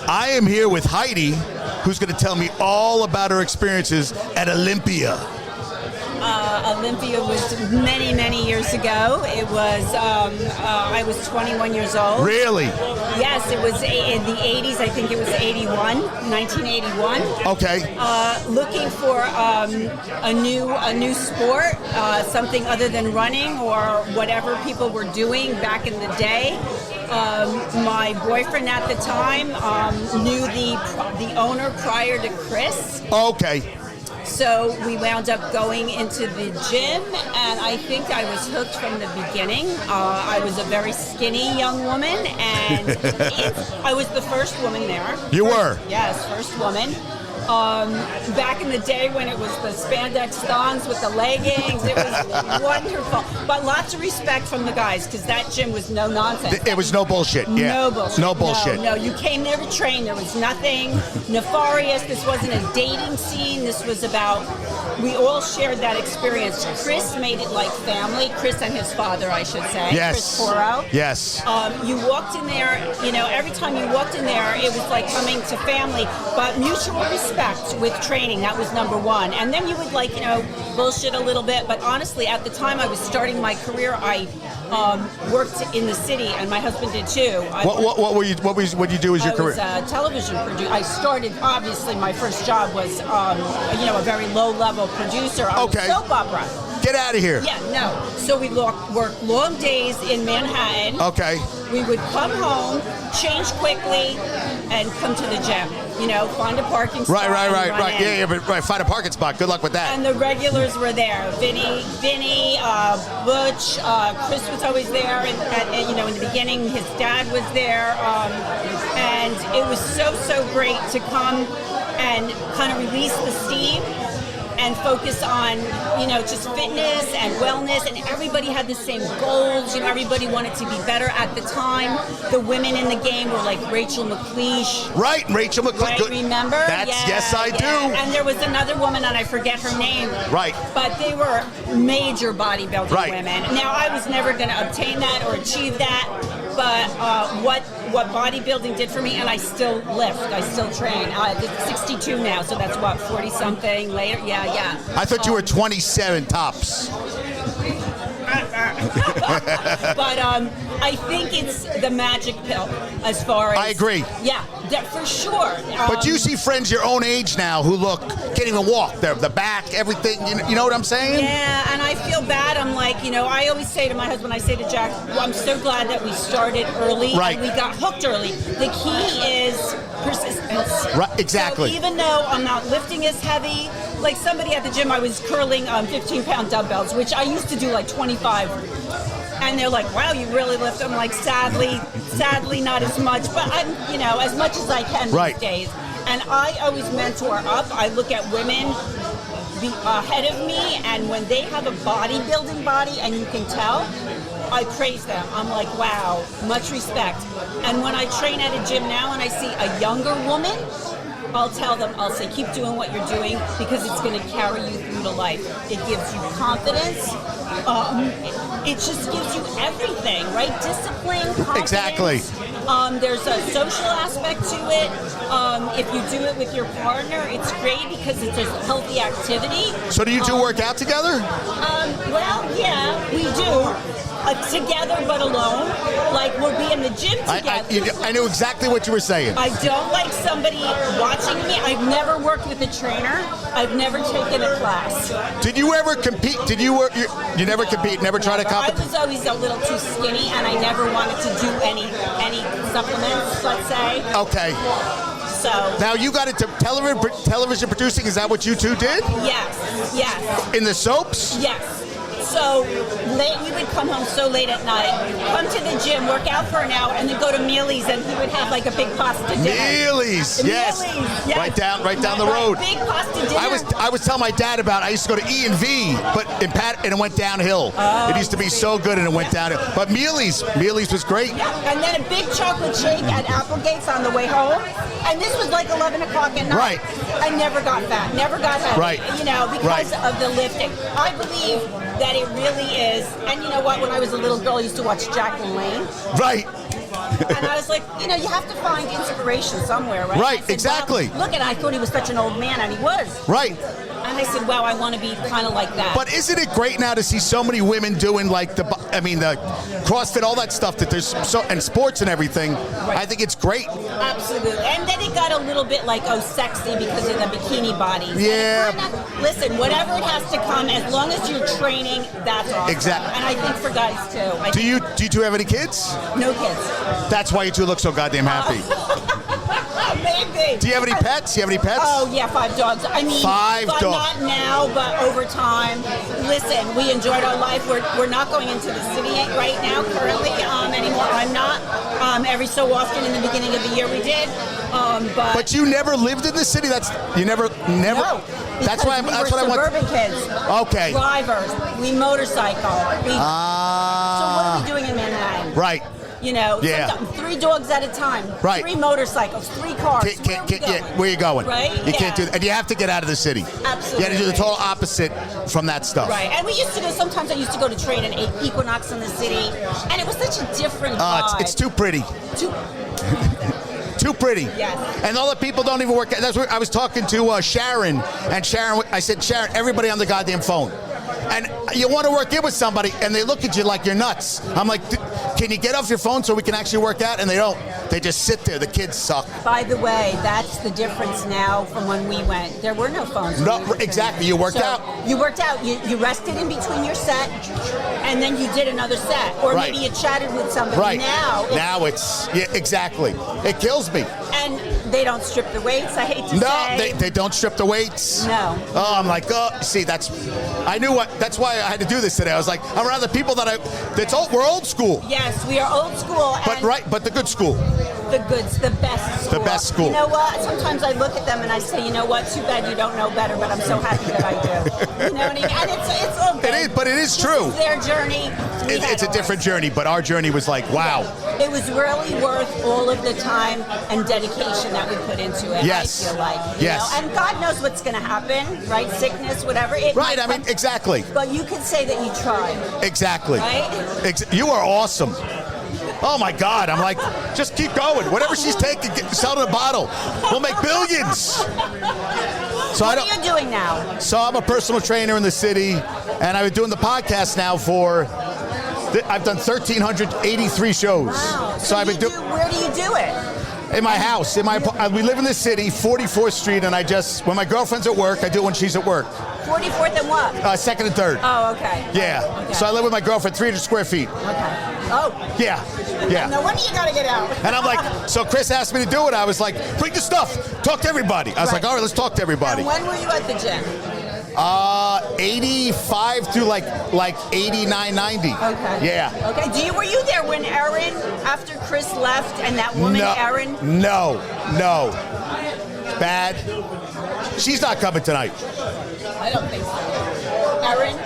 I am here with Heidi, who's going to tell me all about her experiences at Olympia. Olympia was many, many years ago. It was, I was 21 years old. Really? Yes, it was in the 80s. I think it was 1981. Okay. Looking for a new sport, something other than running or whatever people were doing back in the day. My boyfriend at the time knew the owner prior to Chris. Okay. So we wound up going into the gym, and I think I was hooked from the beginning. I was a very skinny young woman, and I was the first woman there. You were? Yes, first woman. Back in the day when it was the spandex thongs with the leggings, it was wonderful. But lots of respect from the guys, because that gym was no nonsense. It was no bullshit. Yeah. No bullshit. No bullshit. No, you came there to train. There was nothing nefarious. This wasn't a dating scene. This was about, we all shared that experience. Chris made it like family. Chris and his father, I should say. Yes. Chris Poro. Yes. You walked in there, every time you walked in there, it was like coming to family, but mutual respect with training, that was number one. And then you would bullshit a little bit, but honestly, at the time I was starting my career, I worked in the city, and my husband did too. What did you do as your career? I was a television producer. I started, obviously, my first job was, a very low-level producer on a soap opera. Get out of here. Yeah, no. So we worked long days in Manhattan. Okay. We would come home, change quickly, and come to the gym. Find a parking spot. Right. Yeah, but find a parking spot. Good luck with that. And the regulars were there. Vinny, Butch, Chris was always there. And in the beginning, his dad was there. And it was so great to come and kind of release the steam and focus on, just fitness and wellness, and everybody had the same goals. Everybody wanted to be better at the time. The women in the game were like Rachel McLeish. Right, Rachel McLeish. Right, remember? Yes, I do. And there was another woman, and I forget her name. Right. But they were major bodybuilding women. Now, I was never going to obtain that or achieve that. But what bodybuilding did for me, and I still lift, I still train. I'm 62 now, so that's 40-something later. Yeah. I thought you were 27 tops. But I think it's the magic pill as far as... I agree. Yeah, for sure. But you see friends your own age now who can't even walk. The back, everything. You know what I'm saying? Yeah, and I feel bad. I'm like, I always say to my husband, I say to Jack, well, I'm so glad that we started early. Right. And we got hooked early. The key is persistence. Right, exactly. So even though I'm not lifting as heavy, like somebody at the gym, I was curling 15-pound dumbbells, which I used to do like 25. And they're like, wow, you really lift. I'm like, sadly not as much, but I'm, as much as I can these days. And I always mentor up. I look at women ahead of me, and when they have a bodybuilding body, and you can tell, I praise them. I'm like, wow, much respect. And when I train at a gym now and I see a younger woman, I'll tell them, I'll say, keep doing what you're doing, because it's going to carry you through to life. It gives you confidence. It just gives you everything, right? Discipline, confidence. Exactly. There's a social aspect to it. If you do it with your partner, it's great because it's a healthy activity. So do you two work out together? Well, yeah, we do. Together but alone. Like, we'll be in the gym together. I knew exactly what you were saying. I don't like somebody watching me. I've never worked with a trainer. I've never taken a class. Did you ever compete? You never compete? Never try to compete? I was always a little too skinny, and I never wanted to do any supplements, let's say. Okay. So now you got into television producing. Is that what you two did? Yes. In the soaps? Yes. So late, we would come home so late at night, come to the gym, work out for an hour, and then go to Mealy's, and he would have like a big pasta dinner. Mealy's, yes. Right down the road. Big pasta dinner. I was telling my dad about it. I used to go to E&V, and it went downhill. It used to be so good, and it went downhill. But Mealy's was great. Yeah, and then a big chocolate shake at Applegate's on the way home. And this was like 11 o'clock at night. Right. I never got fat, never got heavy, right. Because of the lifting. I believe that it really is, and you know what, when I was a little girl, I used to watch Jack LaLanne. Right. And I was like, you know, you have to find inspiration somewhere, right? Right, I said, exactly. Well, look, and I thought he was such an old man, and he was. Right. And I said, wow, I want to be kind of like that. But isn't it great now to see so many women doing like the CrossFit, all that stuff that there's and sports and everything. Right. I think it's great. Absolutely. And then it got a little bit like, sexy because of the bikini bodies. Yeah. Listen, whatever it has to come, as long as you're training, that's awesome. Exactly. And I think for guys too. Do you two have any kids? No kids. That's why you two look so goddamn happy. Maybe. Do you have any pets? Oh, yeah, 5 dogs. I mean, 5 dogs. Not now, but over time. Listen, we enjoyed our life. We're not going into the city right now, currently, anymore. I'm not. Every so often in the beginning of the year we did. But you never lived in the city? You never? No. That's why. That's what I want. Suburban kids. Okay. Drivers. We motorcycle. So what are we doing in Manhattan? Right. You know, Yeah. 3 dogs at a time. Right. 3 motorcycles, 3 cars. Where are you going? Right? You can't do that. And you have to get out of the city. Absolutely. You got to do the total opposite from that stuff. Right. And we used to go, sometimes I used to go to train in Equinox in the city. And it was such a different vibe. It's too pretty. Too pretty. Yes. And all the people don't even work. That's what I was talking to Sharon. And Sharon, I said, Sharon, everybody on the goddamn phone. And you want to work in with somebody, and they look at you like you're nuts. I'm like, can you get off your phone so we can actually work out? And they don't. They just sit there. The kids suck. By the way, that's the difference now from when we went. There were no phones. No, exactly. You worked out. You worked out. You rested in between your set, and then you did another set. Or maybe you chatted with somebody. Right. Now it's exactly. It kills me. And they don't strip the weights, I hate to say. No, they don't strip the weights. No. Oh, I'm like, see, that's why I had to do this today. I was like, I'm around the people we're old school. Yes, we are old school. But the good school. The best school. The best school. You know what? Sometimes I look at them and I say, you know what? Too bad you don't know better, but I'm so happy that I do. You know what I mean? And it's all good. It is, but it is true. It's their journey. It's a different journey, but our journey was like, wow. It was really worth all of the time and dedication that we put into it. Yes. I feel like. Yes. You know? And God knows what's going to happen, right? Sickness, whatever. Right. I mean, exactly. But you could say that you tried. Exactly. Right? You are awesome. Oh my God! I'm like, just keep going. Whatever she's taking, sell it in a bottle. We'll make billions. So what are you doing now? So I'm a personal trainer in the city, and I've been doing the podcast now I've done 1,383 shows. Wow. So I've been where do you do it? In my house. We live in the city, 44th Street, and when my girlfriend's at work, I do it when she's at work. 44th and what? 2nd and 3rd. Oh, okay. Yeah. Okay. So I live with my girlfriend, 300 square feet. Okay. Oh. Yeah. No wonder you gotta get out. And I'm like, so Chris asked me to do it. I was like, bring the stuff. Talk to everybody. I was like, all right, let's talk to everybody. And when were you at the gym? 85 through like 89, 90. Okay. Yeah. Okay. Were you there when Erin, after Chris left, and that woman Erin? No. Bad. She's not coming tonight. I don't think so. Erin?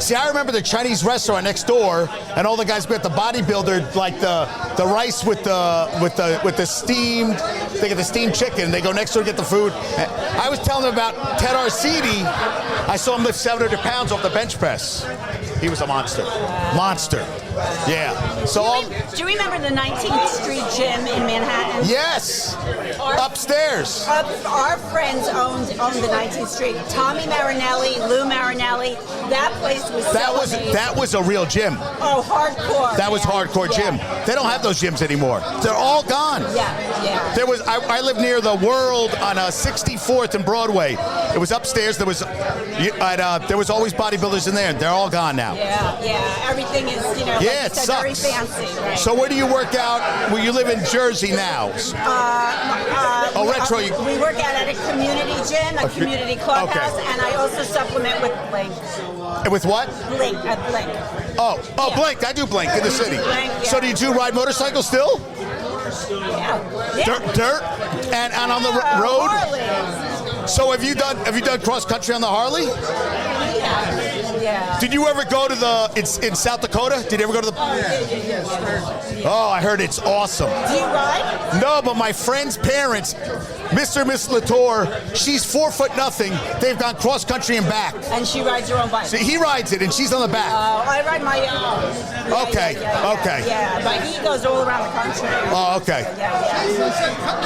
See, I remember the Chinese restaurant next door, and all the guys got the bodybuilder, like the rice with the steamed. They get the steamed chicken. They go next door to get the food. I was telling them about Ted Arcidi. I saw him lift 700 pounds off the bench press. He was a monster. Monster. Yeah. So do you remember the 19th Street Gym in Manhattan? Yes. Upstairs. Our friends owned the 19th Street. Tommy Marinelli, Lou Marinelli. That place was that was a real gym. Oh, hardcore. That was hardcore gym. They don't have those gyms anymore. They're all gone. Yeah. There was I lived near the World on 64th and Broadway. It was upstairs. There was always bodybuilders in there. They're all gone now. Yeah. Everything is, like it sucks. very fancy. Right? So where do you work out? Well, you live in Jersey now. Retro. We work out at a community gym, a community clubhouse, and I also supplement with Blink. With what? Blink. Oh, Blink. I do Blink in the city. Blink, yeah. So do you ride motorcycles still? Yeah. Dirt? And on the road? Harleys. So have you done cross country on the Harley? Yeah. Yeah. Did you ever go to it's in South Dakota? Did you ever go to the? Oh, I heard it's awesome. Do you ride? No, but my friend's parents, Mr. and Miss Latour, she's 4'0". They've gone cross country and back. And she rides her own bike. So he rides it, and she's on the back. I ride my own. Okay. Yeah, but he goes all around the country. Oh, okay. Yeah.